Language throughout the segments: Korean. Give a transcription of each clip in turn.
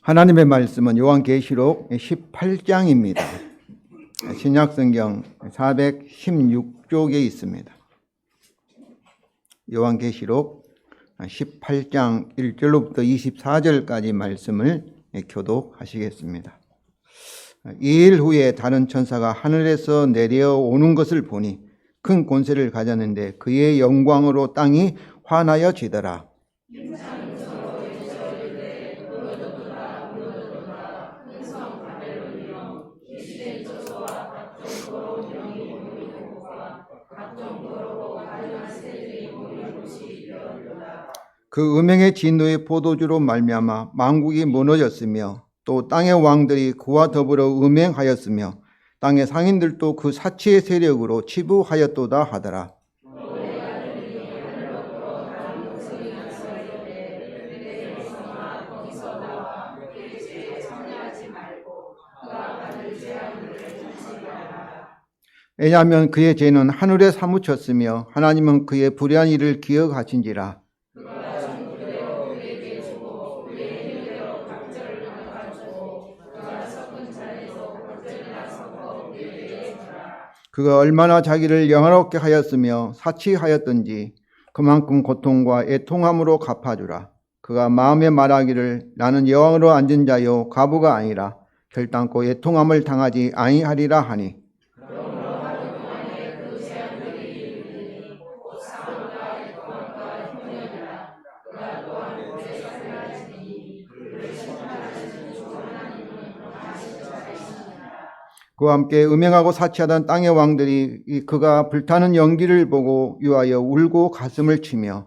하나님의 말씀은 요한계시록 18장입니다. 신약성경 416쪽에 있습니다. 요한계시록 18장 1절로부터 24절까지 말씀을 교독하시겠습니다. 2일 후에 다른 천사가 하늘에서 내려오는 것을 보니 큰 권세를 가졌는데 그의 영광으로 땅이 환하여지더라. 그 음행의 진노의 포도주로 말미암아 만국이 무너졌으며 또 땅의 왕들이 그와 더불어 음행하였으며 땅의 상인들도 그 사치의 세력으로 치부하였도다 하더라. 왜냐하면 그의 죄는 하늘에 사무쳤으며 하나님은 그의 불의한 일을 기억하신지라. 그가 얼마나 자기를 영화롭게 하였으며 사치하였던지 그만큼 고통과 애통함으로 갚아주라. 그가 마음에 말하기를 나는 여왕으로 앉은 자요 과부가 아니라 결단코 애통함을 당하지 아니하리라 하니 그와 함께 음행하고 사치하던 땅의 왕들이 그가 불타는 연기를 보고 유하여 울고 가슴을 치며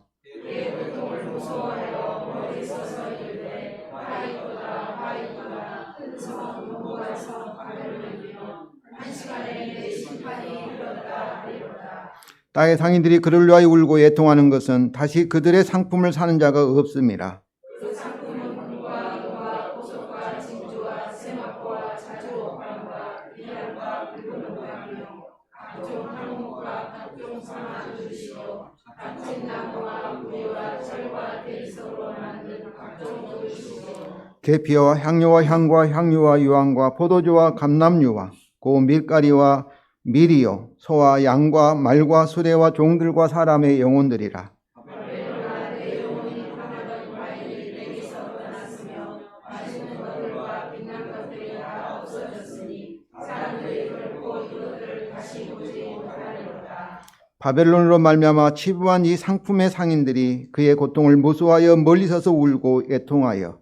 땅의 상인들이 그를 위하여 울고 애통하는 것은 다시 그들의 상품을 사는 자가 없음이라. 계피와 향료와 향과 향유와 유황과 포도주와 감람유와 고 밀가리와 밀이요 소와 양과 말과 수레와 종들과 사람의 영혼들이라. 바벨론으로 말미암아 치부한 이 상품의 상인들이 그의 고통을 무수하여 멀리 서서 울고 애통하여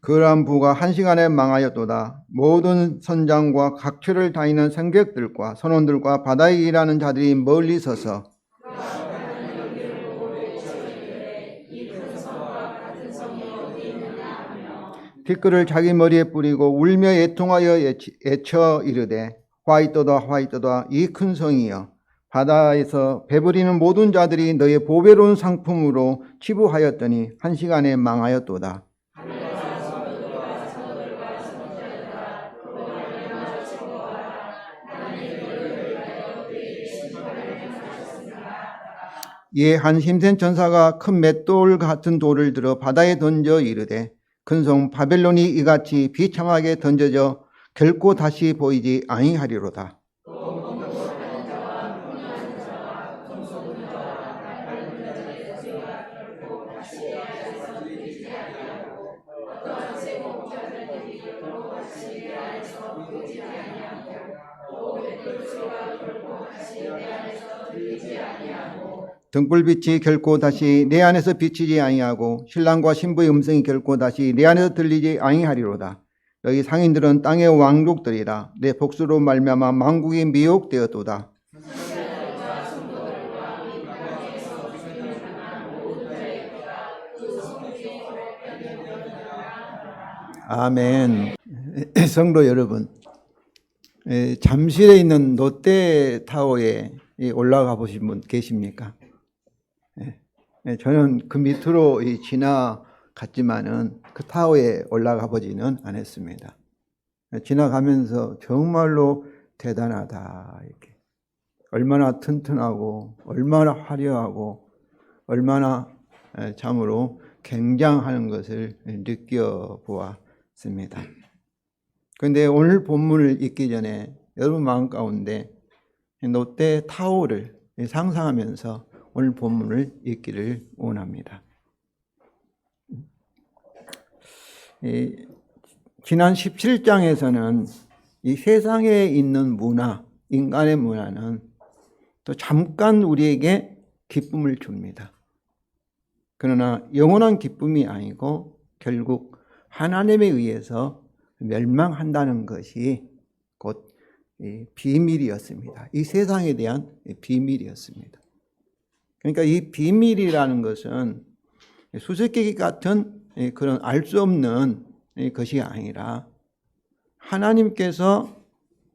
그러한 부가 한 시간에 망하였도다. 모든 선장과 각처를 다니는 승객들과 선원들과 바다에 일하는 자들이 멀리 서서 티끌을 자기 머리에 뿌리고 울며 애통하여 애쳐 이르되 화이토다 화이토다 이 큰 성이여 바다에서 배부리는 모든 자들이 너의 보배로운 상품으로 치부하였더니 한 시간에 망하였도다. 이에 한 힘센 천사가 큰 맷돌 같은 돌을 들어 바다에 던져 이르되 큰 성 바벨론이 이같이 비참하게 던져져 결코 다시 보이지 아니하리로다. 등불빛이 결코 다시 내 안에서 비치지 아니하고 신랑과 신부의 음성이 결코 다시 내 안에서 들리지 아니하리로다. 너희 상인들은 땅의 왕족들이라. 내 복수로 말미암아 만국이 미혹되었도다. 아멘. 성도 여러분, 잠실에 있는 롯데타워에 올라가 보신 분 계십니까? 저는 그 밑으로 지나갔지만은 그 타워에 올라가 보지는 않았습니다. 지나가면서 정말로 대단하다. 이렇게. 얼마나 튼튼하고 얼마나 화려하고 얼마나 참으로 굉장한 것을 느껴보았습니다. 그런데 오늘 본문을 읽기 전에 여러분 마음 가운데 롯데 타워를 상상하면서 오늘 본문을 읽기를 원합니다. 지난 17장에서는 이 세상에 있는 문화, 인간의 문화는 또 잠깐 우리에게 기쁨을 줍니다. 그러나 영원한 기쁨이 아니고 결국 하나님에 의해서 멸망한다는 것이 곧 비밀이었습니다. 이 세상에 대한 비밀이었습니다. 그러니까 이 비밀이라는 것은 수수께끼 같은 그런 알 수 없는 것이 아니라 하나님께서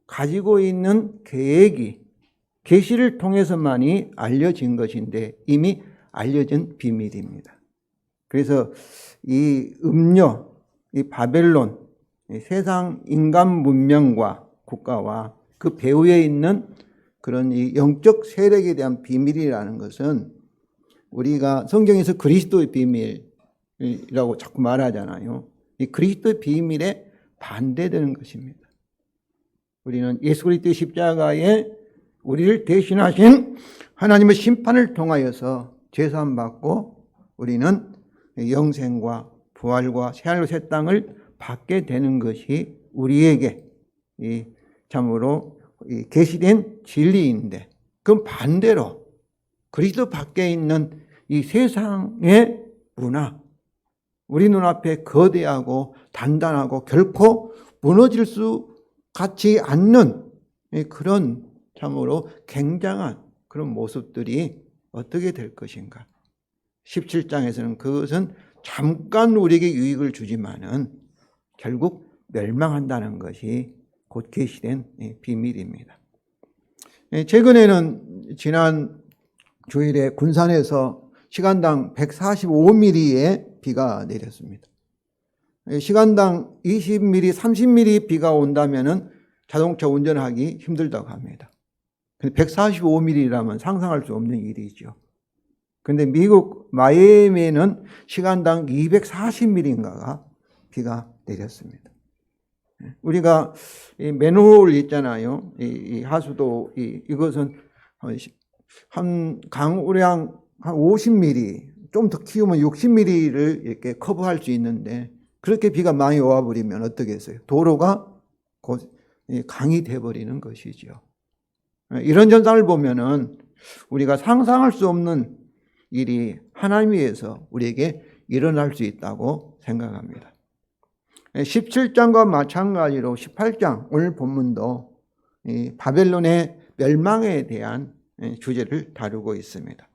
가지고 있는 계획이 계시를 통해서만이 알려진 것인데 이미 알려진 비밀입니다. 그래서 이 음료, 이 바벨론, 이 세상 인간 문명과 국가와 그 배후에 있는 그런 이 영적 세력에 대한 비밀이라는 것은 우리가 성경에서 그리스도의 비밀이라고 자꾸 말하잖아요. 이 그리스도의 비밀에 반대되는 것입니다. 우리는 예수 그리스도의 십자가에 우리를 대신하신 하나님의 심판을 통하여서 제사함 받고 우리는 영생과 부활과 새하늘과 새 땅을 받게 되는 것이 우리에게 참으로 계시된 진리인데, 그럼 반대로 그리스도 밖에 있는 이 세상의 문화, 우리 눈앞에 거대하고 단단하고 결코 무너질 수 같지 않는 그런 참으로 굉장한 그런 모습들이 어떻게 될 것인가. 17장에서는 그것은 잠깐 우리에게 유익을 주지만은 결국 멸망한다는 것이 곧 계시된 비밀입니다. 최근에는 지난 주일에 군산에서 시간당 145mm의 비가 내렸습니다. 시간당 20mm, 30mm 비가 온다면은 자동차 운전하기 힘들다고 합니다. 145mm라면 상상할 수 없는 일이죠. 그런데 미국 마이애미에는 시간당 240mm인가가 비가 내렸습니다. 우리가 이 맨홀 있잖아요. 이 하수도 이것은 한 강우량 한 50mm, 좀 더 키우면 60mm를 이렇게 커버할 수 있는데 그렇게 비가 많이 와버리면 어떻게 했어요? 도로가 곧 강이 돼버리는 것이죠. 이런 현상을 보면은 우리가 상상할 수 없는 일이 하나님에 의해서 우리에게 일어날 수 있다고 생각합니다. 17장과 마찬가지로 18장 오늘 본문도 바벨론의 멸망에 대한 주제를 다루고 있습니다.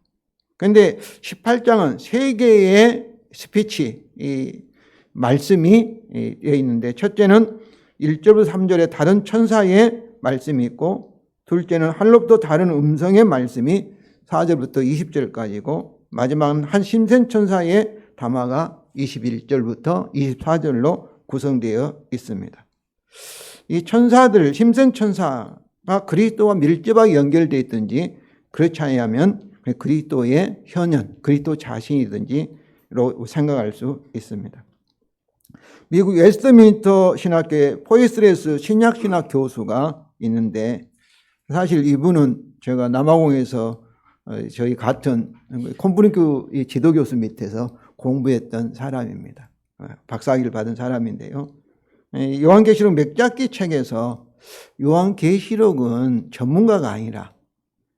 그런데 18장은 세 개의 스피치, 말씀이 되어 있는데 첫째는 1절부터 3절에 다른 천사의 말씀이 있고, 둘째는 하늘로부터 다른 음성의 말씀이 4절부터 20절까지고, 마지막은 한 심센 천사의 담화가 21절부터 24절로 구성되어 있습니다. 이 천사들, 심센 천사가 그리스도와 밀접하게 연결되어 있든지 그렇지 않으면 그리스도의 현현, 그리스도 자신이든지로 생각할 수 있습니다. 미국 웨스트민스터 신학교의 포이스레스 신약신학 교수가 있는데, 사실 이분은 제가 남아공에서 저희 같은 콤브링크 지도교수 밑에서 공부했던 사람입니다. 박사학위를 받은 사람인데요. 요한계시록 맥잡기 책에서 요한계시록은 전문가가 아니라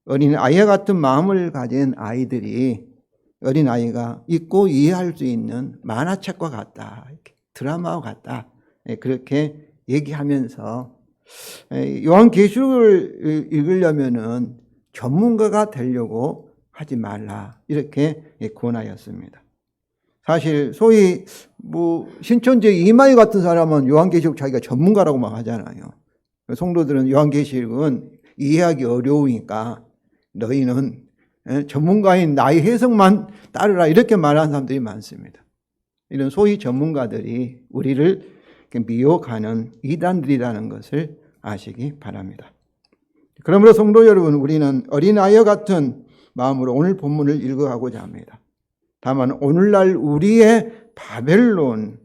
어린 아이와 같은 마음을 가진 아이들이, 어린 아이가 읽고 이해할 수 있는 만화책과 같다, 드라마와 같다, 그렇게 얘기하면서 요한계시록을 읽으려면은 전문가가 되려고 하지 말라, 이렇게 권하였습니다. 사실 소위 신천지 이마희 같은 사람은 요한계시록 자기가 전문가라고 막 하잖아요. 성도들은 요한계시록은 이해하기 어려우니까 너희는 전문가인 나의 해석만 따르라, 이렇게 말하는 사람들이 많습니다. 이런 소위 전문가들이 우리를 미혹하는 이단들이라는 것을 아시기 바랍니다. 그러므로 성도 여러분, 우리는 어린아이와 같은 마음으로 오늘 본문을 읽어가고자 합니다. 다만 오늘날 우리의 바벨론을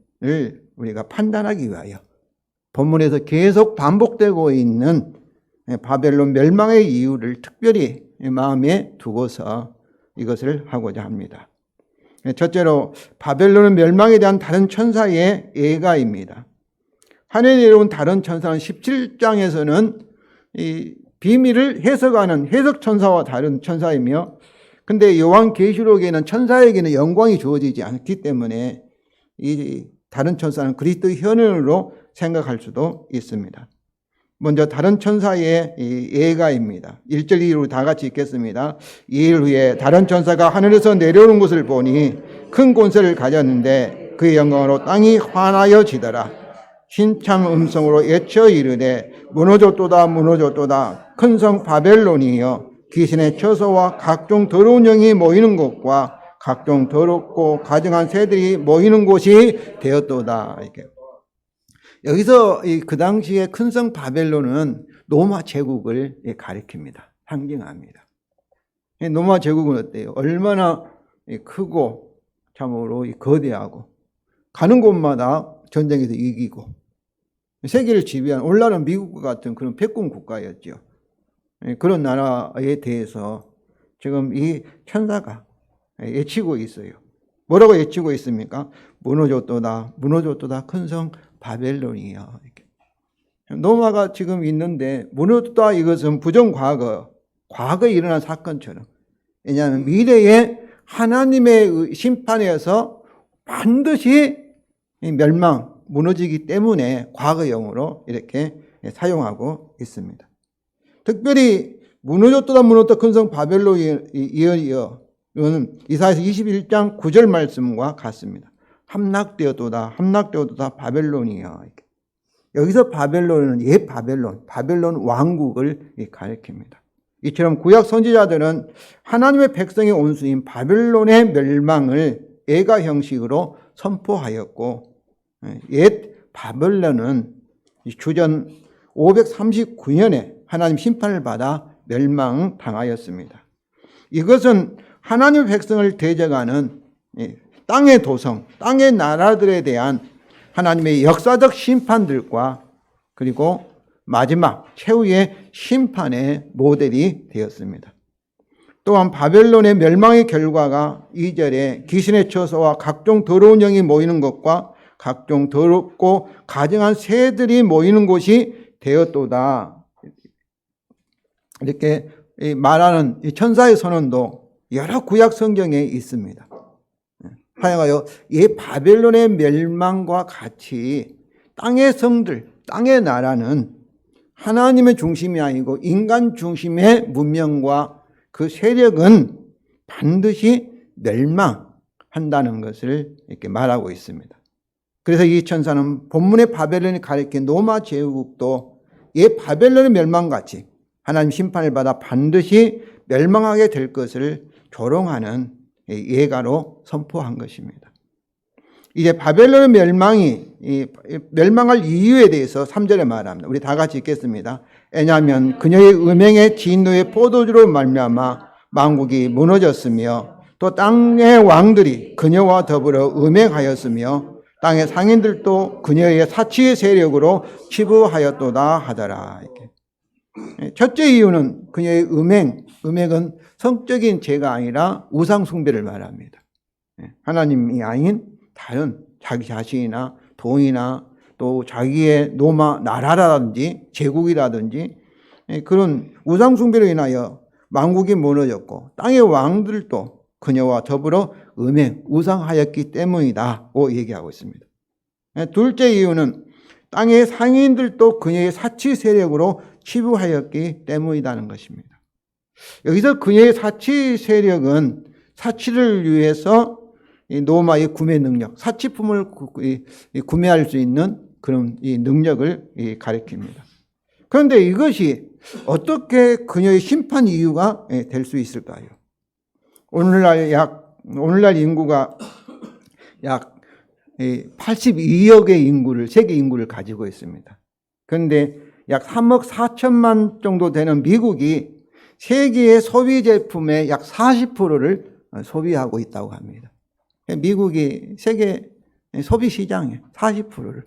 우리가 판단하기 위하여 본문에서 계속 반복되고 있는 바벨론 멸망의 이유를 특별히 마음에 두고서 이것을 하고자 합니다. 첫째로 바벨론은 멸망에 대한 다른 천사의 예가입니다. 하늘에 내려온 다른 천사는 17장에서는 이 비밀을 해석하는 해석 천사와 다른 천사이며, 근데 요한계시록에는 천사에게는 영광이 주어지지 않기 때문에 이 다른 천사는 그리스도의 현현으로 생각할 수도 있습니다. 먼저 다른 천사의 예가입니다. 1절 2로 다 같이 읽겠습니다. 이일 후에 다른 천사가 하늘에서 내려오는 것을 보니 큰 권세를 가졌는데 그의 영광으로 땅이 환하여지더라. 신참 음성으로 외쳐 이르되 무너졌도다 무너졌도다 큰 성 바벨론이여 귀신의 처소와 각종 더러운 영이 모이는 곳과 각종 더럽고 가증한 새들이 모이는 곳이 되었도다. 이렇게. 여기서 그 당시에 큰 성 바벨론은 로마 제국을 가리킵니다. 상징합니다. 로마 제국은 어때요? 얼마나 크고 참으로 거대하고 가는 곳마다 전쟁에서 이기고 세계를 지배한, 오늘날은 미국과 같은 그런 패권 국가였죠. 그런 나라에 대해서 지금 이 천사가 외치고 있어요. 뭐라고 외치고 있습니까? 무너졌도다 무너졌도다 큰 성 바벨론이요. 로마가 지금 있는데 무너졌다, 이것은 부정과거, 과거에 일어난 사건처럼, 왜냐하면 미래에 하나님의 심판에서 반드시 멸망, 무너지기 때문에 과거형으로 이렇게 사용하고 있습니다. 특별히 무너졌도다 무너졌다 큰 성 바벨론이여, 이거는 이사야서 21장 9절 말씀과 같습니다. 함락되었도다 함락되었도다 바벨론이여. 여기서 바벨론은 옛 바벨론 왕국을 가리킵니다. 이처럼 구약 선지자들은 하나님의 백성의 온수인 바벨론의 멸망을 예가 형식으로 선포하였고, 옛 바벨론은 주전 539년에 하나님 심판을 받아 멸망당하였습니다. 이것은 하나님의 백성을 대적하는 땅의 도성, 땅의 나라들에 대한 하나님의 역사적 심판들과 그리고 마지막 최후의 심판의 모델이 되었습니다. 또한 바벨론의 멸망의 결과가 2절에 귀신의 처소와 각종 더러운 영이 모이는 것과 각종 더럽고 가증한 새들이 모이는 곳이 되었도다. 이렇게 말하는 이 천사의 선언도 여러 구약 성경에 있습니다. 하여가요, 이 바벨론의 멸망과 같이 땅의 성들, 땅의 나라는 하나님의 중심이 아니고 인간 중심의 문명과 그 세력은 반드시 멸망한다는 것을 이렇게 말하고 있습니다. 그래서 이 천사는 본문의 바벨론이 가리킨 로마 제국도 이 바벨론의 멸망같이 하나님 심판을 받아 반드시 멸망하게 될 것을 조롱하는 예가로 선포한 것입니다. 이제 바벨론의 멸망할 이유에 대해서 3절에 말합니다. 우리 다 같이 읽겠습니다. 왜냐하면 그녀의 음행의 진노의 포도주로 말미암아 만국이 무너졌으며 또 땅의 왕들이 그녀와 더불어 음행하였으며 땅의 상인들도 그녀의 사치의 세력으로 치부하였도다 하더라. 이렇게. 첫째 이유는 그녀의 음행은 성적인 죄가 아니라 우상 숭배를 말합니다. 하나님이 아닌 다른 자기 자신이나 돈이나 또 자기의 나라라든지 제국이라든지 그런 우상 숭배로 인하여 만국이 무너졌고 땅의 왕들도 그녀와 더불어 우상하였기 때문이다고 얘기하고 있습니다. 둘째 이유는 땅의 상인들도 그녀의 사치 세력으로 치부하였기 때문이라는 것입니다. 여기서 그녀의 사치 세력은 사치를 위해서 노마의 구매 능력, 사치품을 구매할 수 있는 그런 능력을 가리킵니다. 그런데 이것이 어떻게 그녀의 심판 이유가 될 수 있을까요? 오늘날 인구가 약 82억의 세계 인구를 가지고 있습니다. 그런데 약 3억 4천만 정도 되는 미국이 세계의 소비 제품의 약 40%를 소비하고 있다고 합니다. 미국이 세계 소비 시장의 40%를.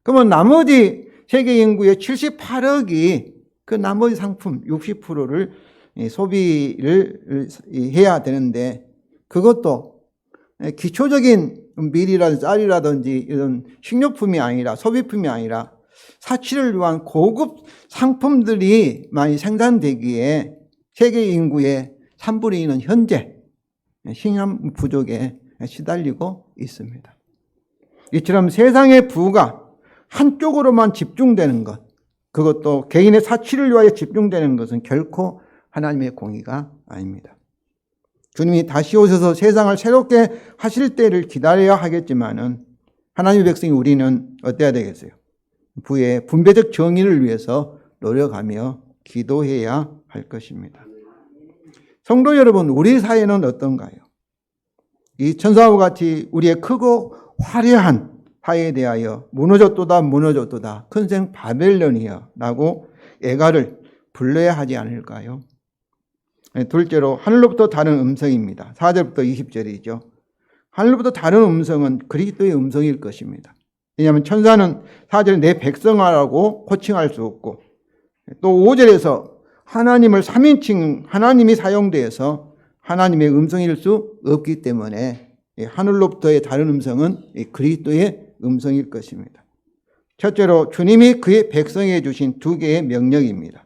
그러면 나머지 세계 인구의 78억이 그 나머지 상품 60%를 소비를 해야 되는데, 그것도 기초적인 밀이라든지 쌀이라든지 이런 식료품이 아니라, 소비품이 아니라 사치를 위한 고급 상품들이 많이 생산되기에 세계 인구의 3분의 2는 현재 식량 부족에 시달리고 있습니다. 이처럼 세상의 부가 한쪽으로만 집중되는 것, 그것도 개인의 사치를 위하여 집중되는 것은 결코 하나님의 공의가 아닙니다. 주님이 다시 오셔서 세상을 새롭게 하실 때를 기다려야 하겠지만은 하나님의 백성이 우리는 어때야 되겠어요? 부의 분배적 정의를 위해서 노력하며 기도해야 할 것입니다. 성도 여러분, 우리 사회는 어떤가요? 이 천사와 같이 우리의 크고 화려한 사회에 대하여 무너졌도다 큰생 바벨론이여 라고 애가를 불러야 하지 않을까요? 둘째로 하늘로부터 다른 음성입니다. 4절부터 20절이죠. 하늘로부터 다른 음성은 그리스도의 음성일 것입니다. 왜냐하면 천사는 4절에 내 백성아라고 호칭할 수 없고, 또 5절에서 하나님을 3인칭 하나님이 사용돼서 하나님의 음성일 수 없기 때문에 하늘로부터의 다른 음성은 그리스도의 음성일 것입니다. 첫째로 주님이 그의 백성에게 주신 두 개의 명령입니다.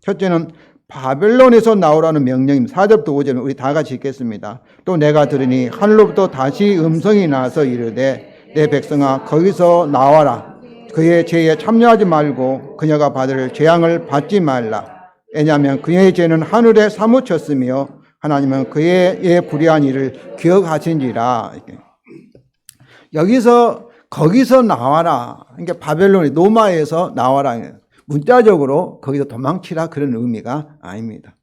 첫째는 바벨론에서 나오라는 명령입니다. 4절부터 5절은 우리 다 같이 읽겠습니다. 또 내가 들으니 하늘로부터 다시 음성이 나서 이르되 내 백성아 거기서 나와라. 그의 죄에 참여하지 말고 그녀가 받을 재앙을 받지 말라. 왜냐하면 그의 죄는 하늘에 사무쳤으며 하나님은 그의 불의한 일을 기억하신지라. 여기서 거기서 나와라. 그러니까 바벨론이 노마에서 나와라. 문자적으로 거기서 도망치라 그런 의미가 아닙니다.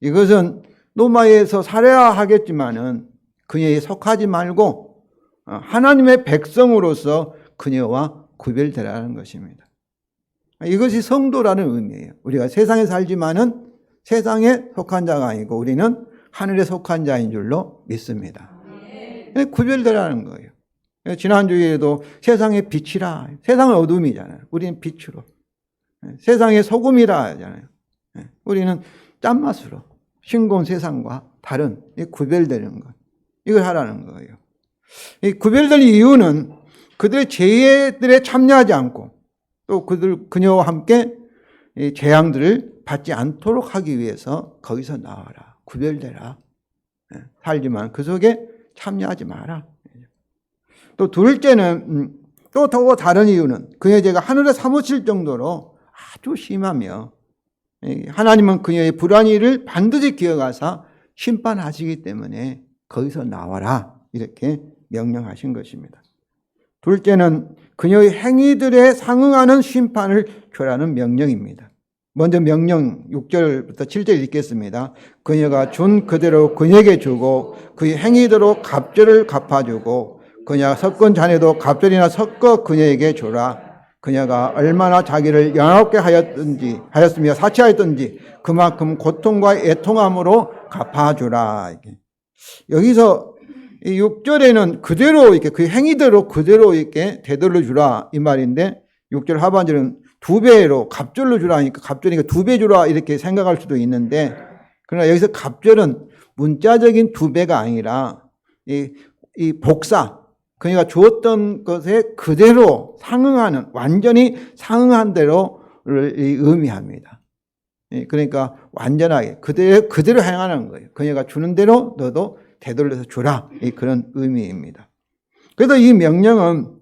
이것은 노마에서 살아야 하겠지만은 그녀에 속하지 말고 하나님의 백성으로서 그녀와 구별되라는 것입니다. 이것이 성도라는 의미예요. 우리가 세상에 살지만은 세상에 속한 자가 아니고 우리는 하늘에 속한 자인 줄로 믿습니다. 구별되라는 거예요. 지난주에도 세상의 빛이라, 세상은 어둠이잖아요. 우리는 빛으로. 세상의 소금이라 하잖아요. 우리는 짠맛으로 싱거운 세상과 다른 구별되는 것, 이걸 하라는 거예요. 이 구별될 이유는 그들의 죄들에 참여하지 않고 또 그녀와 함께 재앙들을 받지 않도록 하기 위해서 거기서 나와라, 구별되라, 살지만 그 속에 참여하지 마라. 또 둘째는 또 더 다른 이유는 그녀의 죄가 하늘에 사무칠 정도로 아주 심하며 하나님은 그녀의 불의한 일을 반드시 기억하사 심판하시기 때문에 거기서 나와라 이렇게 명령하신 것입니다. 둘째는 그녀의 행위들에 상응하는 심판을 줘라는 명령입니다. 먼저 명령 6절부터 7절 읽겠습니다. 그녀가 준 그대로 그녀에게 주고 그의 행위대로 갑절을 갚아주고 그녀가 섞은 잔에도 갑절이나 섞어 그녀에게 주라. 그녀가 얼마나 자기를 영화롭게 하였으며 사치하였든지 그만큼 고통과 애통함으로 갚아주라. 여기서 6절에는 그대로 이렇게 그 행위대로 그대로 이렇게 되돌려 주라 이 말인데 6절 하반절은 두 배로 갑절로 주라니까 갑절이니까 두 배 주라 이렇게 생각할 수도 있는데, 그러나 여기서 갑절은 문자적인 두 배가 아니라 이 복사, 그러니까 주었던 것에 그대로 상응하는, 완전히 상응한 대로를 의미합니다. 그러니까 완전하게 그대로 행하는 거예요. 그녀가 주는 대로 너도 되돌려서 주라, 그런 의미입니다. 그래서 이 명령은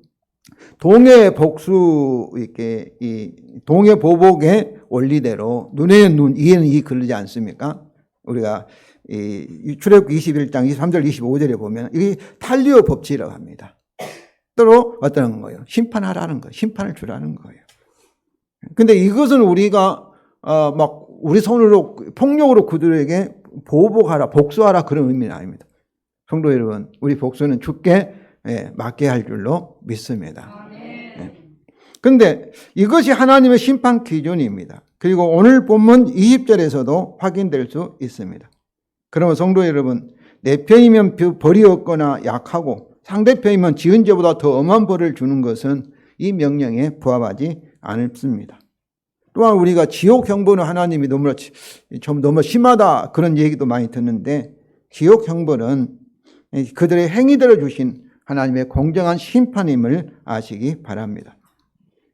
동해 복수, 이렇게 이 동해 보복의 원리대로 눈에는 눈, 이에는 이 그러지 않습니까? 우리가 이 출애굽기 21장 23절 25절에 보면 이게 탈리오 법칙이라고 합니다. 또 어떤 거예요? 심판하라는 거예요. 심판을 주라는 거예요. 근데 이것은 우리가 막 우리 손으로 폭력으로 그들에게 보복하라, 복수하라 그런 의미는 아닙니다. 성도 여러분, 우리 복수는 주께 맡게 할 줄로 믿습니다. 근데 이것이 하나님의 심판 기준입니다. 그리고 오늘 본문 20절에서도 확인될 수 있습니다. 그러면 성도 여러분, 내 편이면 벌이 없거나 약하고 상대편이면 지은 죄보다 더 엄한 벌을 주는 것은 이 명령에 부합하지 않습니다. 또한 우리가 지옥 형벌은 하나님이 너무 심하다 그런 얘기도 많이 듣는데, 지옥 형벌은 그들의 행위대로 주신 하나님의 공정한 심판임을 아시기 바랍니다.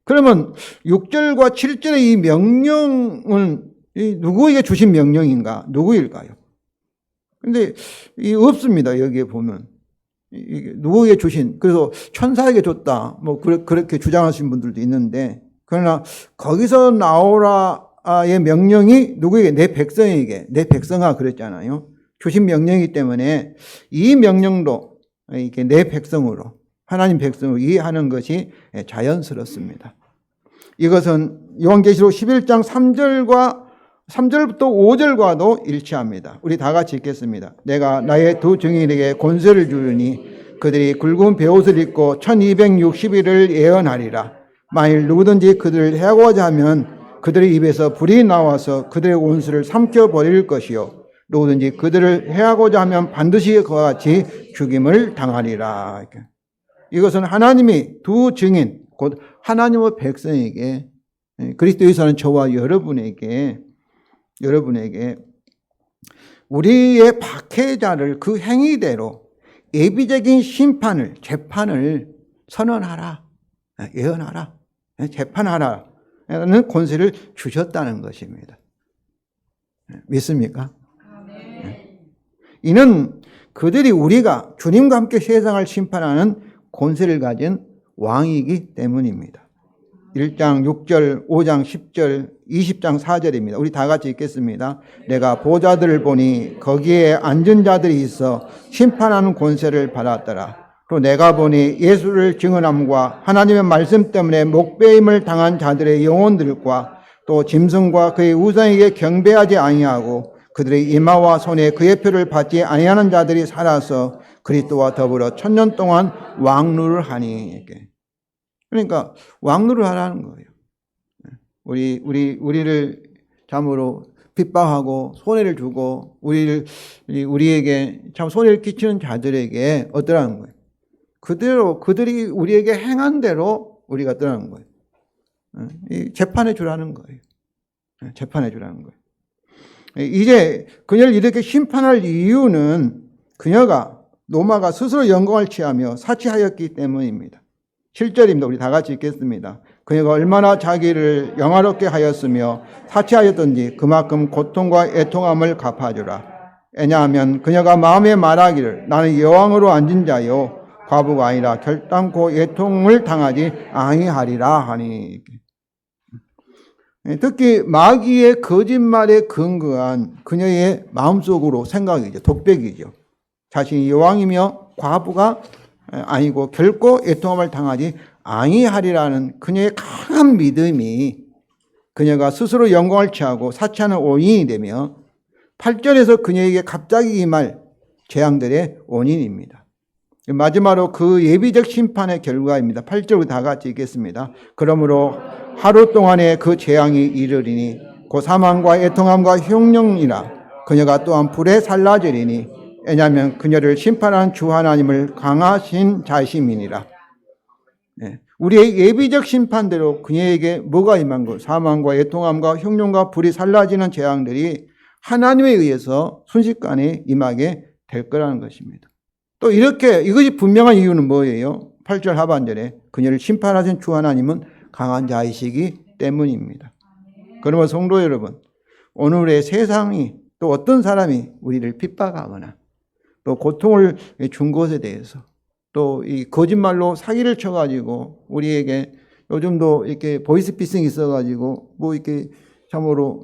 그러면 6절과 7절의 이 명령은 누구에게 주신 명령인가? 누구일까요? 근데 없습니다. 여기에 보면. 누구에게 주신, 그래서 천사에게 줬다. 뭐 그렇게 주장하시는 분들도 있는데, 그러나 거기서 나오라의 명령이 누구에게? 내 백성에게, 내 백성아 그랬잖아요. 주신 명령이기 때문에 이 명령도 이게 내 백성으로, 하나님 백성으로 이해하는 것이 자연스럽습니다. 이것은 요한계시록 11장 3절부터 5절과도 일치합니다. 우리 다 같이 읽겠습니다. 내가 나의 두 증인에게 권세를 주리니 그들이 굵은 베옷을 입고 1260일을 예언하리라. 만일 누구든지 그들을 해하고자 하면 그들의 입에서 불이 나와서 그들의 원수를 삼켜버릴 것이요, 누구든지 그들을 해하고자 하면 반드시 그와 같이 죽임을 당하리라. 이것은 하나님이 두 증인, 곧 하나님의 백성에게, 그리스도에 사는 저와 여러분에게 우리의 박해자를 그 행위대로 예비적인 심판을, 재판을 선언하라, 예언하라, 재판하라 라는 권세를 주셨다는 것입니다. 믿습니까? 이는 그들이 우리가 주님과 함께 세상을 심판하는 권세를 가진 왕이기 때문입니다. 1장 6절, 5장 10절, 20장 4절입니다. 우리 다 같이 읽겠습니다. 내가 보좌들을 보니 거기에 앉은 자들이 있어 심판하는 권세를 받았더라. 또 내가 보니 예수를 증언함과 하나님의 말씀 때문에 목배임을 당한 자들의 영혼들과 또 짐승과 그의 우상에게 경배하지 아니하고 그들의 이마와 손에 그의 표를 받지 아니하는 자들이 살아서 그리스도와 더불어 1000년 동안 왕노를 하니. 그러니까 왕노를 하라는 거예요. 우리를 참으로 핍박하고 손해를 주고 우리에게 참 손해를 끼치는 자들에게 어떠라는 거예요? 그들이 우리에게 행한 대로 우리가 어떠라는 거예요? 재판해 주라는 거예요. 재판해 주라는 거예요. 이제 그녀를 이렇게 심판할 이유는 그녀가 노마가 스스로 영광을 취하며 사치하였기 때문입니다. 7절입니다. 우리 다 같이 읽겠습니다. 그녀가 얼마나 자기를 영화롭게 하였으며 사치하였던지 그만큼 고통과 애통함을 갚아주라. 왜냐하면 그녀가 마음에 말하기를 나는 여왕으로 앉은 자요 과부가 아니라 결단코 애통을 당하지 아니하리라 하니. 특히 마귀의 거짓말에 근거한 그녀의 마음속으로 생각이죠. 독백이죠. 자신이 여왕이며 과부가 아니고 결코 애통함을 당하지 아니하리라는 그녀의 강한 믿음이 그녀가 스스로 영광을 취하고 사치하는 원인이 되며 8절에서 그녀에게 갑자기 임할 재앙들의 원인입니다. 마지막으로 그 예비적 심판의 결과입니다. 8절 다 같이 읽겠습니다. 그러므로 하루 동안에 그 재앙이 이르리니 그 사망과 애통함과 흉령이라 그녀가 또한 불에 살라지리니 왜냐하면 그녀를 심판하는 주 하나님을 강하신 자심이니라. 우리의 예비적 심판대로 그녀에게 뭐가 임한 것? 사망과 애통함과 흉령과 불이 살라지는 재앙들이 하나님에 의해서 순식간에 임하게 될 거라는 것입니다. 또 이것이 분명한 이유는 뭐예요? 8절 하반절에 그녀를 심판하신 주 하나님은 강한 자이시기 때문입니다. 그러면 성도 여러분, 오늘의 세상이 또 어떤 사람이 우리를 핍박하거나 또 고통을 준 것에 대해서 또 이 거짓말로 사기를 쳐가지고 우리에게 요즘도 이렇게 보이스피싱이 있어가지고 뭐 이렇게 참으로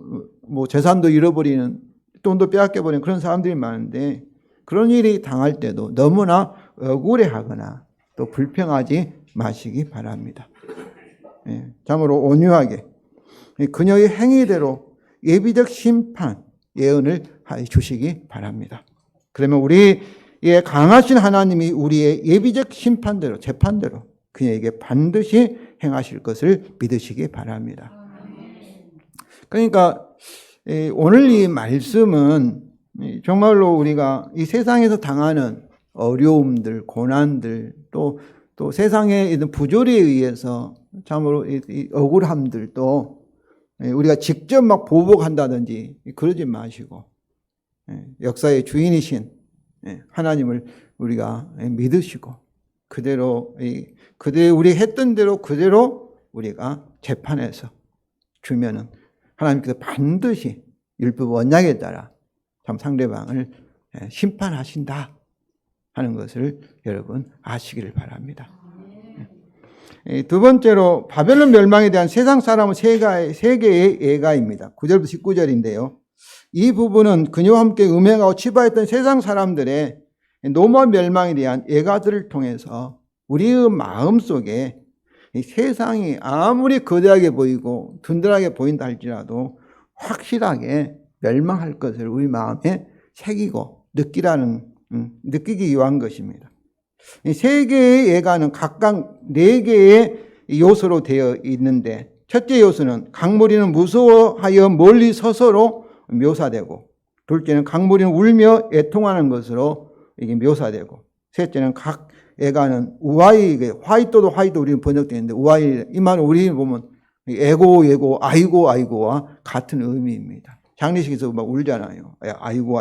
뭐 재산도 잃어버리는, 돈도 빼앗겨버리는 그런 사람들이 많은데 그런 일이 당할 때도 너무나 억울해하거나 또 불평하지 마시기 바랍니다. 참으로 온유하게 그녀의 행위대로 예비적 심판, 예언을 주시기 바랍니다. 그러면 우리의 강하신 하나님이 우리의 예비적 심판대로, 재판대로 그녀에게 반드시 행하실 것을 믿으시기 바랍니다. 그러니까 오늘 이 말씀은 정말로 우리가 이 세상에서 당하는 어려움들, 고난들, 또 세상에 있는 부조리에 의해서 참으로 이 억울함들도 우리가 직접 막 보복한다든지 그러지 마시고 역사의 주인이신 하나님을 우리가 믿으시고 그대로 우리 했던 대로 그대로 우리가 재판해서 주면은 하나님께서 반드시 율법 언약에 따라 참 상대방을 심판하신다 하는 것을 여러분 아시기를 바랍니다. 두 번째로 바벨론 멸망에 대한 세상 사람은 세 개의 예가입니다. 9절부터 19절인데요. 이 부분은 그녀와 함께 음행하고 치부했던 세상 사람들의 노마 멸망에 대한 예가들을 통해서 우리의 마음속에 이 세상이 아무리 거대하게 보이고 든든하게 보인다 할지라도 확실하게 멸망할 것을 우리 마음에 새기고 느끼기 위한 것입니다. 이 세 개의 예가는 각각 네 개의 요소로 되어 있는데 첫째 요소는 강무리는 무서워하여 멀리 서서로 묘사되고 둘째는 강무리는 울며 애통하는 것으로 이게 묘사되고 셋째는 각 예가는 우아이, 화이토도 우리는 번역되어 있는데 우아이, 이 말은 우리 보면 애고, 아이고와 같은 의미입니다. 장례식에서 막 울잖아요. 아이고.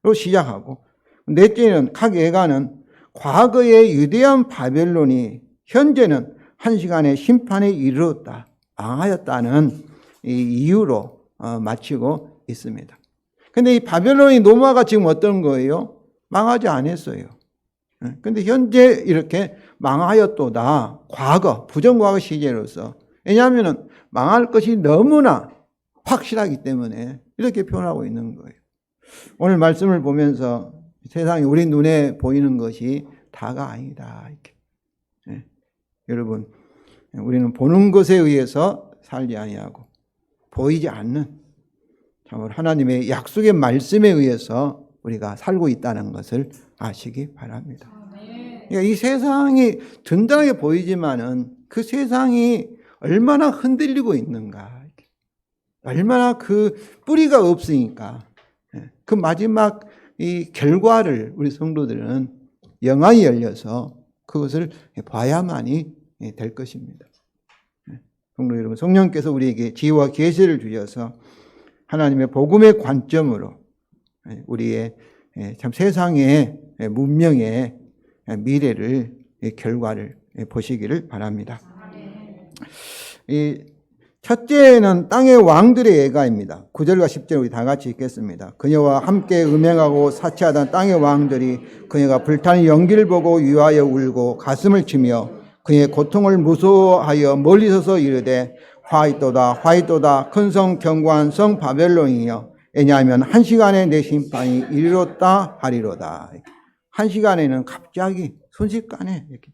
로 시작하고 넷째는 각 예가는 과거의 유대한 바벨론이 현재는 한 시간의 심판에 이르렀다, 망하였다는 이 이유로 마치고 있습니다. 근데 이 바벨론이 노마가 지금 어떤 거예요? 망하지 않았어요. 근데 현재 이렇게 망하였도다. 과거, 부정과거 시제로서. 왜냐하면 망할 것이 너무나 확실하기 때문에 이렇게 표현하고 있는 거예요. 오늘 말씀을 보면서 세상에 우리 눈에 보이는 것이 다가 아니다. 이렇게. 여러분, 우리는 보는 것에 의해서 살지 아니하고 보이지 않는 참으로 하나님의 약속의 말씀에 의해서 우리가 살고 있다는 것을 아시기 바랍니다. 그러니까 이 세상이 든든하게 보이지만은 그 세상이 얼마나 흔들리고 있는가, 얼마나 그 뿌리가 없으니까 그 마지막 이 결과를 우리 성도들은 영안이 열려서 그것을 봐야만이 될 것입니다. 성도 여러분, 성령께서 우리에게 지혜와 계시를 주셔서 하나님의 복음의 관점으로 우리의 참 세상의 문명의 미래를, 결과를 보시기를 바랍니다. 이 첫째는 땅의 왕들의 예가입니다. 9절과 10절 우리 다 같이 읽겠습니다. 그녀와 함께 음행하고 사치하던 땅의 왕들이 그녀가 불타는 연기를 보고 유하여 울고 가슴을 치며 그녀의 고통을 무서워하여 멀리 서서 이르되 화이토다 큰 성 견고한 성 바벨론이여 왜냐하면 한 시간에 내 심판이 이르렀다 하리로다. 한 시간에는 갑자기 순식간에 이렇게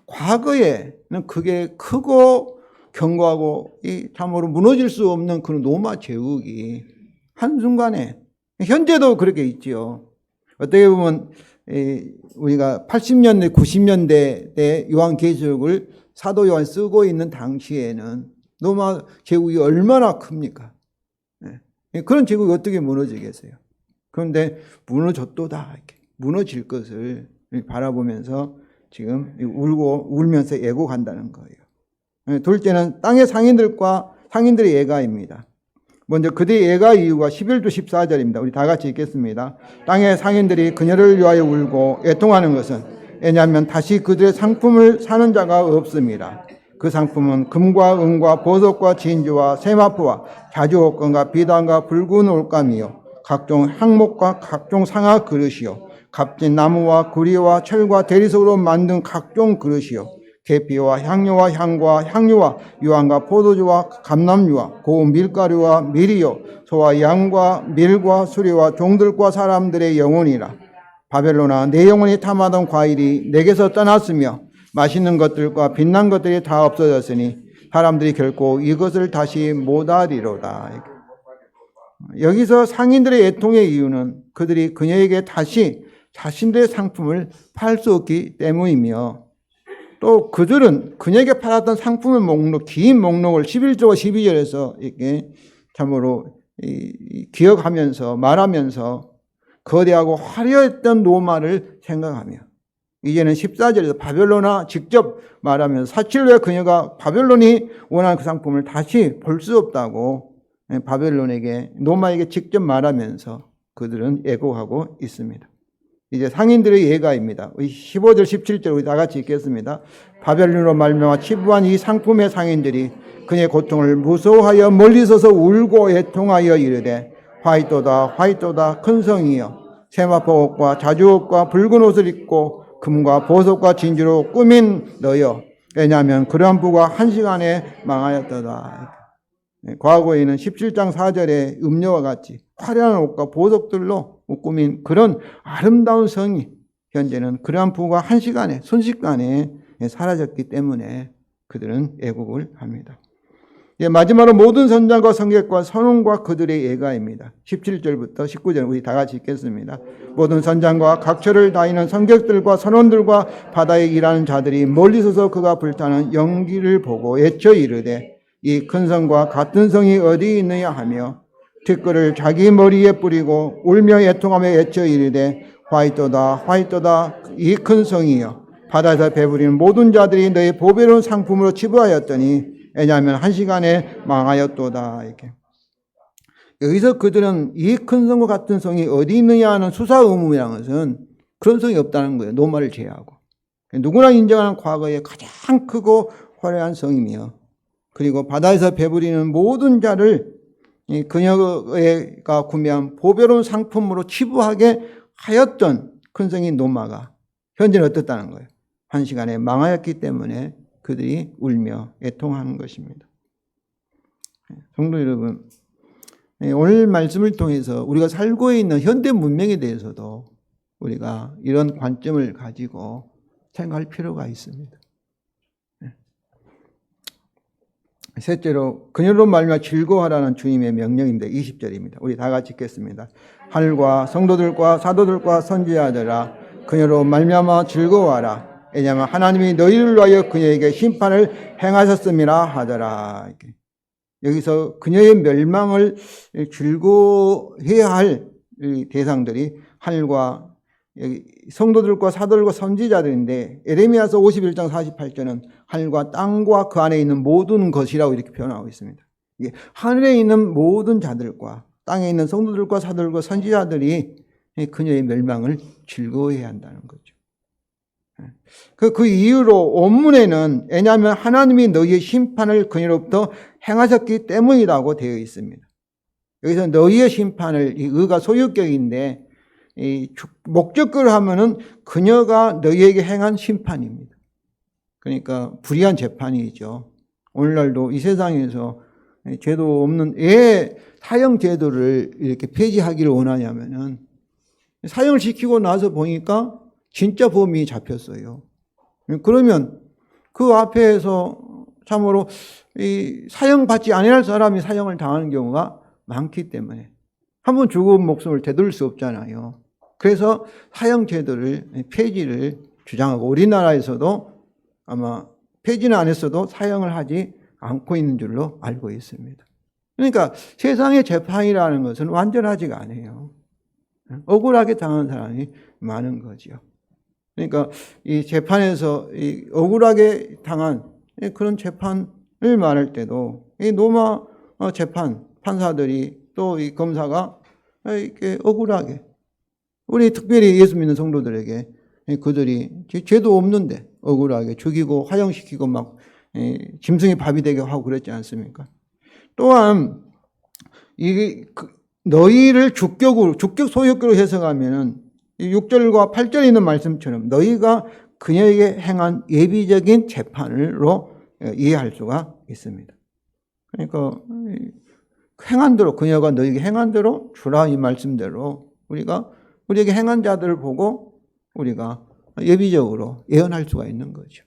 과거에는 그게 크고 견고하고 참으로 무너질 수 없는 그런 로마 제국이 한순간에, 현재도 그렇게 있지요. 어떻게 보면 우리가 80년대 90년대 때 요한계시록을 사도 요한 쓰고 있는 당시에는 로마 제국이 얼마나 큽니까? 그런 제국이 어떻게 무너지겠어요? 그런데 무너졌도다, 이렇게 무너질 것을 바라보면서 지금 울면서 애곡한다는 거예요. 둘째는 땅의 상인들의 예가입니다. 먼저 그들의 예가 이유가 11조 14절입니다. 우리 다 같이 읽겠습니다. 땅의 상인들이 그녀를 위하여 울고 애통하는 것은 왜냐하면 다시 그들의 상품을 사는 자가 없습니다. 그 상품은 금과 은과 보석과 진주와 세마포와 자주옥건과 비단과 붉은 올감이요 각종 향목과 각종 상아 그릇이요 값진 나무와 구리와 철과 대리석으로 만든 각종 그릇이요 계피와 향료와 향과 향유와 유황과 포도주와 감람유와 고운 밀가루와 밀이요 소와 양과 밀과 수리와 종들과 사람들의 영혼이라. 바벨론아, 내 영혼이 탐하던 과일이 내게서 떠났으며 맛있는 것들과 빛난 것들이 다 없어졌으니 사람들이 결코 이것을 다시 못하리로다. 여기서 상인들의 애통의 이유는 그들이 그녀에게 다시 자신들의 상품을 팔 수 없기 때문이며 또 그들은 그녀에게 팔았던 상품의 목록, 긴 목록을 11절과 12절에서 이렇게 참으로 기억하면서 말하면서 거대하고 화려했던 로마를 생각하며, 이제는 14절에서 바벨론아 직접 말하면서 사실 왜 그녀가 바벨론이 원하는 그 상품을 다시 볼 수 없다고 바벨론에게, 로마에게 직접 말하면서 그들은 애곡하고 있습니다. 이제 상인들의 예가입니다. 15절 17절 우리 다 같이 읽겠습니다. 바벨론으로 말미암아 치부한 이 상품의 상인들이 그녀의 고통을 무서워하여 멀리 서서 울고 애통하여 이르되 화이토다 화이토다 큰 성이여, 세마포 옷과 자주옷과 붉은 옷을 입고 금과 보석과 진주로 꾸민 너여, 왜냐하면 그러한 부가 한 시간에 망하였도다. 과거에는 17장 4절의 음료와 같이 화려한 옷과 보석들로 꾸민 그런 아름다운 성이 현재는 그러한 부가 한 시간에, 순식간에 사라졌기 때문에 그들은 애국을 합니다. 마지막으로 모든 선장과 성객과 선원과 그들의 예가입니다. 17절부터 19절 우리 다 같이 읽겠습니다. 모든 선장과 각처를 다니는 성객들과 선원들과 바다에 일하는 자들이 멀리 서서 그가 불타는 연기를 보고 애쳐 이르되 이 큰 성과 같은 성이 어디 있느냐 하며 티끌을 자기 머리에 뿌리고 울며 애통하며 애쳐 이르되 화이토다 화이토다 이 큰 성이여, 바다에서 배부리는 모든 자들이 너의 보배로운 상품으로 치부하였더니 왜냐하면 한 시간에 망하였도다. 이렇게. 여기서 그들은 이 큰 성과 같은 성이 어디 있느냐 하는 수사 의문이라는 것은 그런 성이 없다는 거예요. 노마를 제외하고. 누구나 인정하는 과거에 가장 크고 화려한 성이며, 그리고 바다에서 배부리는 모든 자를 그녀가 구매한 보배로운 상품으로 치부하게 하였던 큰 성인 노마가 현재는 어떻다는 거예요? 한 시간에 망하였기 때문에 그들이 울며 애통하는 것입니다. 성도 여러분, 오늘 말씀을 통해서 우리가 살고 있는 현대 문명에 대해서도 우리가 이런 관점을 가지고 생각할 필요가 있습니다. 셋째로 그녀로 말미암아 즐거워하라는 주님의 명령입니다. 20절입니다. 우리 다 같이 읽겠습니다. 하늘과 성도들과 사도들과 선지자들아 그녀로 말미암아 즐거워하라. 왜냐하면 하나님이 너희를 위하여 그녀에게 심판을 행하셨음이라 하더라. 여기서 그녀의 멸망을 즐거워해야 할 대상들이 하늘과 성도들과 사도들과 선지자들인데, 에레미야서 51장 48절은 하늘과 땅과 그 안에 있는 모든 것이라고 이렇게 표현하고 있습니다. 이게 하늘에 있는 모든 자들과 땅에 있는 성도들과 사도들과 선지자들이 그녀의 멸망을 즐거워해야 한다는 거죠. 그 이유로 원문에는 왜냐하면 하나님이 너희의 심판을 그녀로부터 행하셨기 때문이라고 되어 있습니다. 여기서 너희의 심판을, 이 의가 소유격인데 이 목적어를 하면은 그녀가 너희에게 행한 심판입니다. 그러니까 불의한 재판이죠. 오늘날도 이 세상에서 죄도 없는 왜 사형 제도를 이렇게 폐지하기를 원하냐면은 사형을 시키고 나서 보니까 진짜 범인이 잡혔어요. 그러면 그 앞에서 참으로 이 사형받지 아니할 사람이 사형을 당하는 경우가 많기 때문에 한번 죽은 목숨을 되돌릴 수 없잖아요. 그래서 사형 제도를 폐지를 주장하고, 우리나라에서도 아마 폐지는 안 했어도 사형을 하지 않고 있는 줄로 알고 있습니다. 그러니까 세상의 재판이라는 것은 완전하지가 않아요. 억울하게 당한 사람이 많은 거죠. 그러니까 이 재판에서 이 억울하게 당한 그런 재판을 말할 때도 이 로마 재판 판사들이 또 이 검사가 이렇게 억울하게, 우리 특별히 예수 믿는 성도들에게 그들이 죄도 없는데 억울하게 죽이고 화형시키고 막 짐승의 밥이 되게 하고 그랬지 않습니까? 또한 이 너희를 주격 소유격으로 해석하면은 6절과 8절에 있는 말씀처럼 너희가 그녀에게 행한 예비적인 재판으로 이해할 수가 있습니다. 그러니까 행한 대로, 그녀가 너희에게 행한 대로 주라, 이 말씀대로 우리에게 행한 자들을 보고 우리가 예비적으로 예언할 수가 있는 거죠.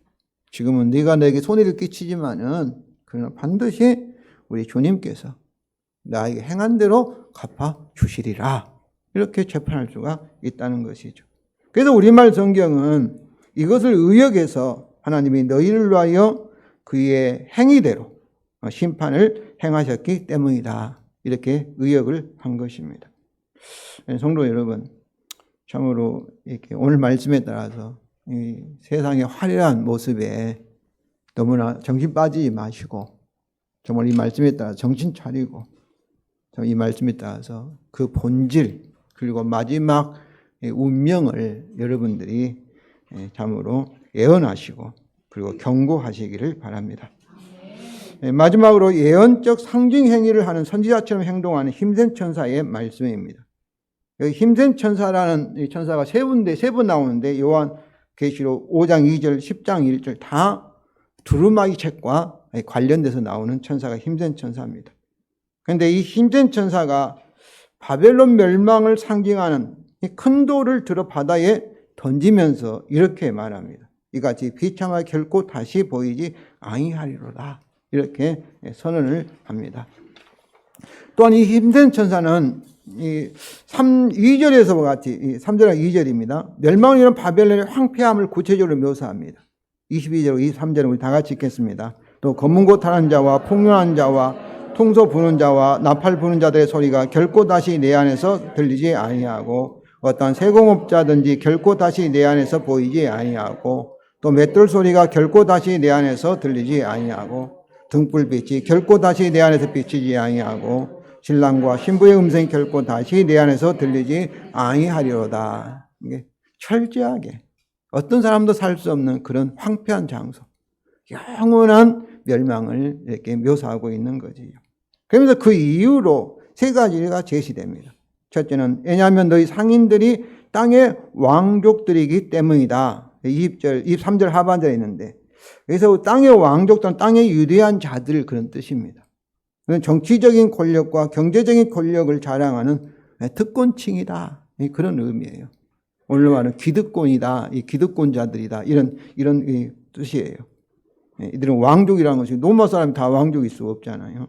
지금은 네가 내게 손해를 끼치지만은 그러나 반드시 우리 주님께서 나에게 행한 대로 갚아 주시리라, 이렇게 재판할 수가 있다는 것이죠. 그래서 우리말 성경은 이것을 의역해서 하나님이 너희를 위하여 그의 행위대로 심판을 행하셨기 때문이다. 이렇게 의역을 한 것입니다. 성도 여러분, 참으로 이렇게 오늘 말씀에 따라서 이 세상의 화려한 모습에 너무나 정신 빠지지 마시고 정말 이 말씀에 따라 정신 차리고 이 말씀에 따라서 그 본질 그리고 마지막 운명을 여러분들이 참으로 예언하시고 그리고 경고하시기를 바랍니다. 마지막으로 예언적 상징 행위를 하는 선지자처럼 행동하는 힘센 천사의 말씀입니다. 여기 힘센 천사라는 이 천사가 세 번 나오는데 요한계시록 5장 2절, 10장 1절 다 두루마기 책과 관련돼서 나오는 천사가 힘센 천사입니다. 그런데 이 힘센 천사가 바벨론 멸망을 상징하는 이 큰 돌을 들어 바다에 던지면서 이렇게 말합니다. 이같이 비참하게 결코 다시 보이지 아니하리로다. 이렇게 선언을 합니다. 또한 이 힘센 천사는 2절에서 같이 3절과 2절입니다. 멸망을 이룬 바벨론의 황폐함을 구체적으로 묘사합니다. 22절, 23절은 우리 다 같이 읽겠습니다. 또 검은고 타는 자와 폭렬한 자와 통소 부는 자와 나팔 부는 자들의 소리가 결코 다시 내 안에서 들리지 아니하고 어떠한 세공업자든지 결코 다시 내 안에서 보이지 아니하고 또 맷돌 소리가 결코 다시 내 안에서 들리지 아니하고 등불빛이 결코 다시 내 안에서 비치지 아니하고 신랑과 신부의 음성이 결코 다시 내 안에서 들리지 아니하리로다. 이게 철저하게 어떤 사람도 살 수 없는 그런 황폐한 장소, 영원한 멸망을 이렇게 묘사하고 있는 거지요. 그러면서 그 이유로 세 가지가 제시됩니다. 첫째는 왜냐하면 너희 상인들이 땅의 왕족들이기 때문이다. 23절 하반절에 있는데 그래서 땅의 왕족들은 땅의 유대한 자들 그런 뜻입니다. 정치적인 권력과 경제적인 권력을 자랑하는 특권층이다. 그런 의미예요. 오늘 말하는 기득권이다. 이 기득권자들이다. 이런 뜻이에요. 이들은 왕족이라는 것이 로마 사람이 다 왕족일 수 없잖아요.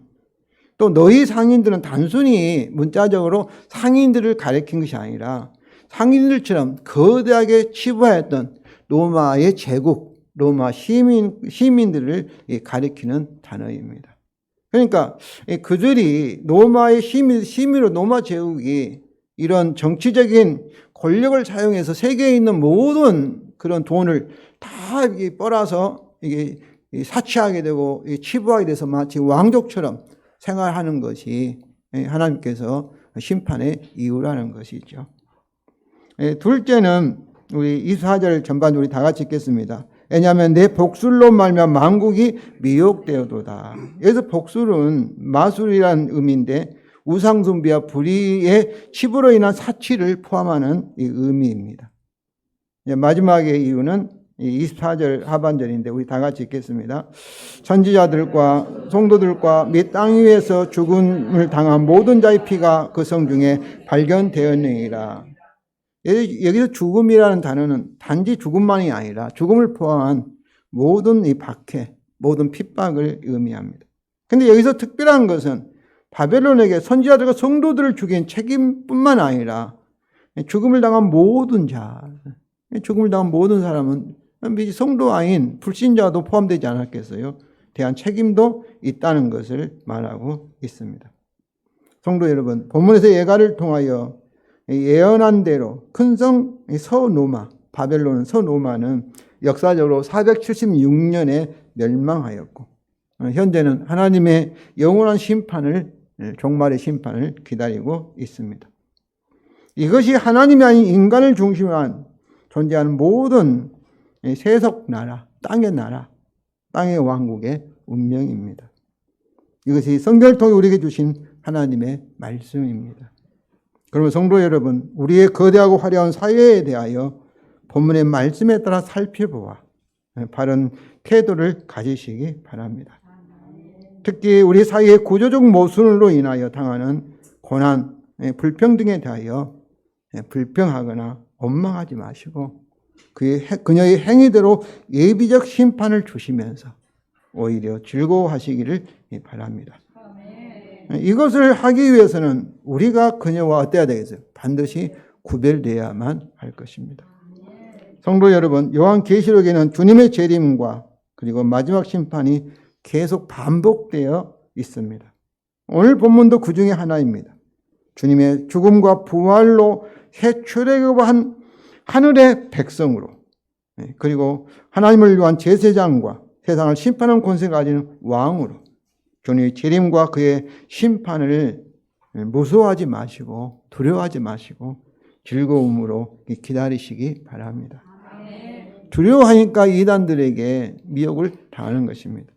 또 너희 상인들은 단순히 문자적으로 상인들을 가리킨 것이 아니라 상인들처럼 거대하게 치부하였던 로마의 제국, 로마 시민들을 가리키는 단어입니다. 그러니까 그들이 로마의 시민으로 로마 제국이 이런 정치적인 권력을 사용해서 세계에 있는 모든 그런 돈을 다 빨아서 이게 사치하게 되고 치부하게 돼서 마치 왕족처럼 생활하는 것이 하나님께서 심판의 이유라는 것이죠. 둘째는 우리 24절 전반 우리 다 같이 읽겠습니다. 왜냐하면 내 복술로 말미암아 만국이 미혹되어도다. 여기서 복술은 마술이라는 의미인데 우상숭배와 불의의 치부로 인한 사치를 포함하는 이 의미입니다. 마지막의 이유는 24절 하반절인데 우리 다 같이 읽겠습니다. 선지자들과 성도들과 및 땅 위에서 죽음을 당한 모든 자의 피가 그 성 중에 발견되었느니라. 여기서 죽음이라는 단어는 단지 죽음만이 아니라 죽음을 포함한 모든 이 박해, 모든 핍박을 의미합니다. 그런데 여기서 특별한 것은 바벨론에게 선지자들과 성도들을 죽인 책임뿐만 아니라 죽음을 당한 모든 자, 죽음을 당한 모든 사람은 성도 아닌 불신자도 포함되지 않았겠어요? 대한 책임도 있다는 것을 말하고 있습니다. 성도 여러분, 본문에서 예가를 통하여 예언한 대로 큰 성 서노마, 바벨론 서노마는 역사적으로 476년에 멸망하였고 현재는 하나님의 영원한 심판을, 종말의 심판을 기다리고 있습니다. 이것이 하나님이 아닌 인간을 중심으로 한 존재하는 모든 세속 나라, 땅의 왕국의 운명입니다. 이것이 성경을 통해 우리에게 주신 하나님의 말씀입니다. 그러면 성도 여러분, 우리의 거대하고 화려한 사회에 대하여 본문의 말씀에 따라 살펴보아 바른 태도를 가지시기 바랍니다. 특히 우리 사회의 구조적 모순으로 인하여 당하는 고난, 불평등에 대하여 불평하거나 원망하지 마시고 그녀의 행위대로 예비적 심판을 주시면서 오히려 즐거워하시기를 바랍니다. 이것을 하기 위해서는 우리가 그녀와 어때야 되겠어요? 반드시 구별되어야만 할 것입니다. 성도 여러분, 요한계시록에는 주님의 재림과 그리고 마지막 심판이 계속 반복되어 있습니다. 오늘 본문도 그 중에 하나입니다. 주님의 죽음과 부활로 새 출애굽한 하늘의 백성으로, 그리고 하나님을 위한 제사장과 세상을 심판하는 권세가 가지는 왕으로 주님의 재림과 그의 심판을 무서워하지 마시고 두려워하지 마시고 즐거움으로 기다리시기 바랍니다. 두려워하니까 이단들에게 미혹을 당하는 것입니다.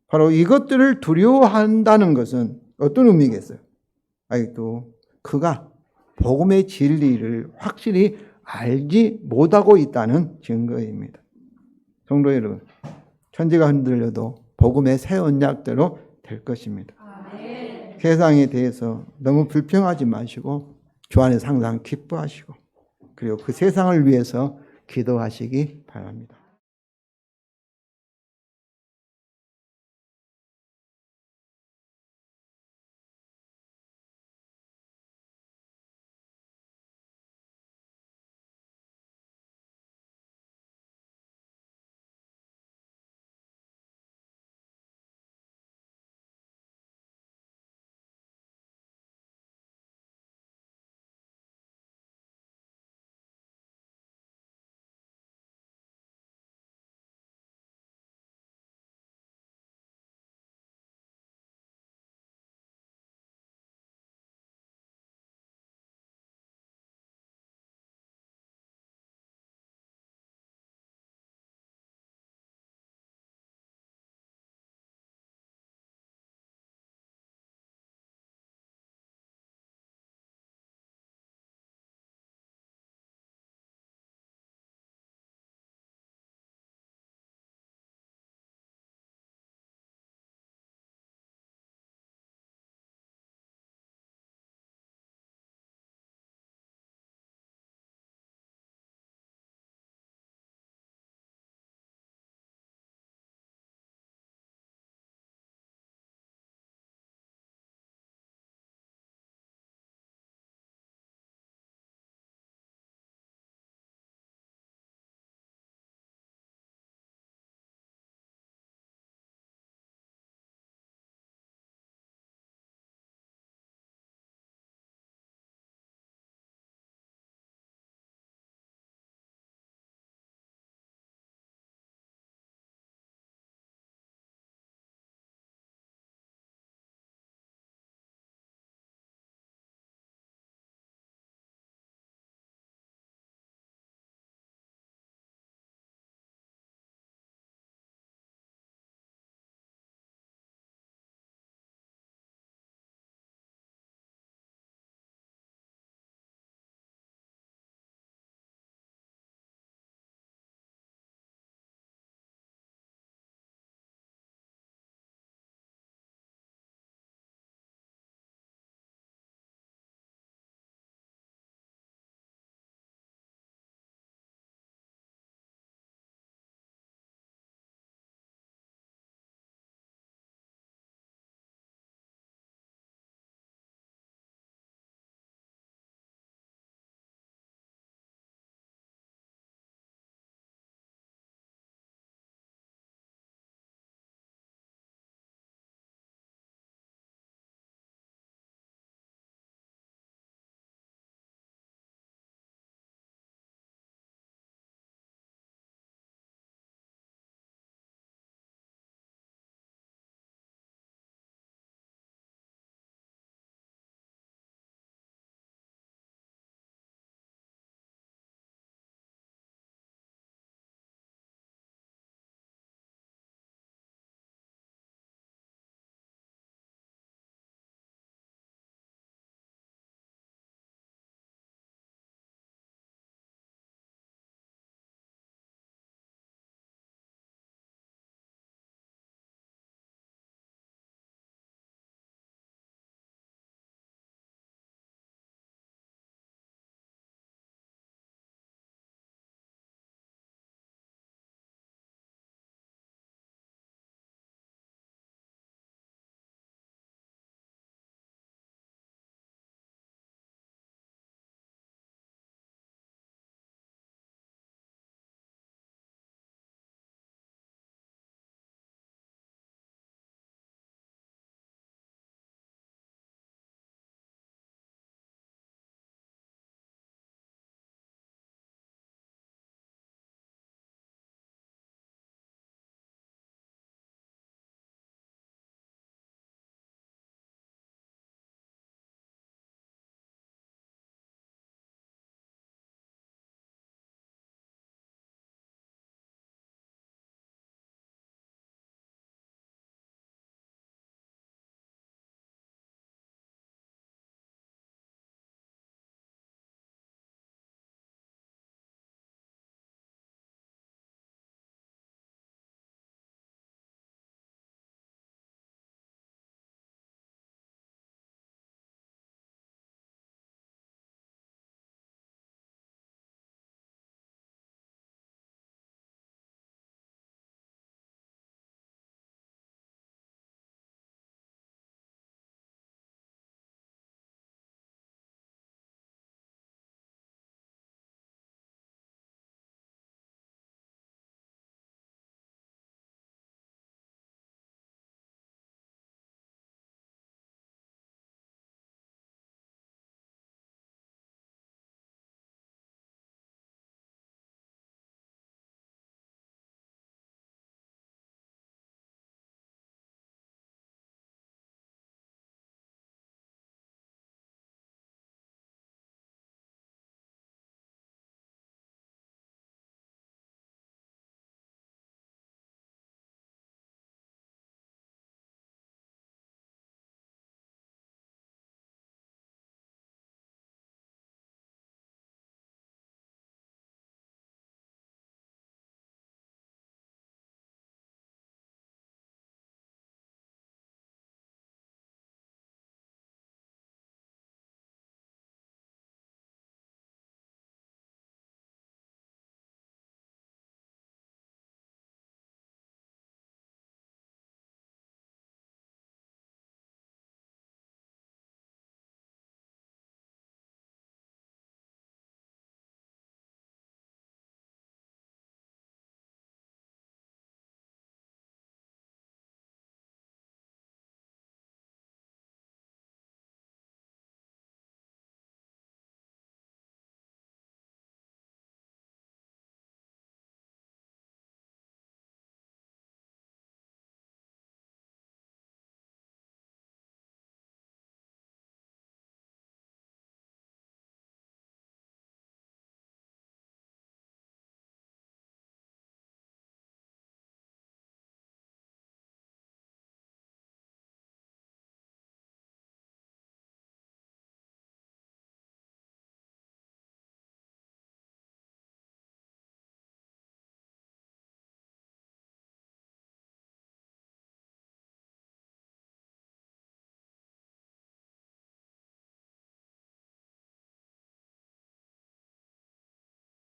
바로 이것들을 두려워한다는 것은 어떤 의미겠어요? 아직도 그가 복음의 진리를 확실히 알지 못하고 있다는 증거입니다. 성도 여러분, 천지가 흔들려도 복음의 새 언약대로 될 것입니다. 세상에 대해서 너무 불평하지 마시고 주 안에서 항상 기뻐하시고 그리고 그 세상을 위해서 기도하시기 바랍니다.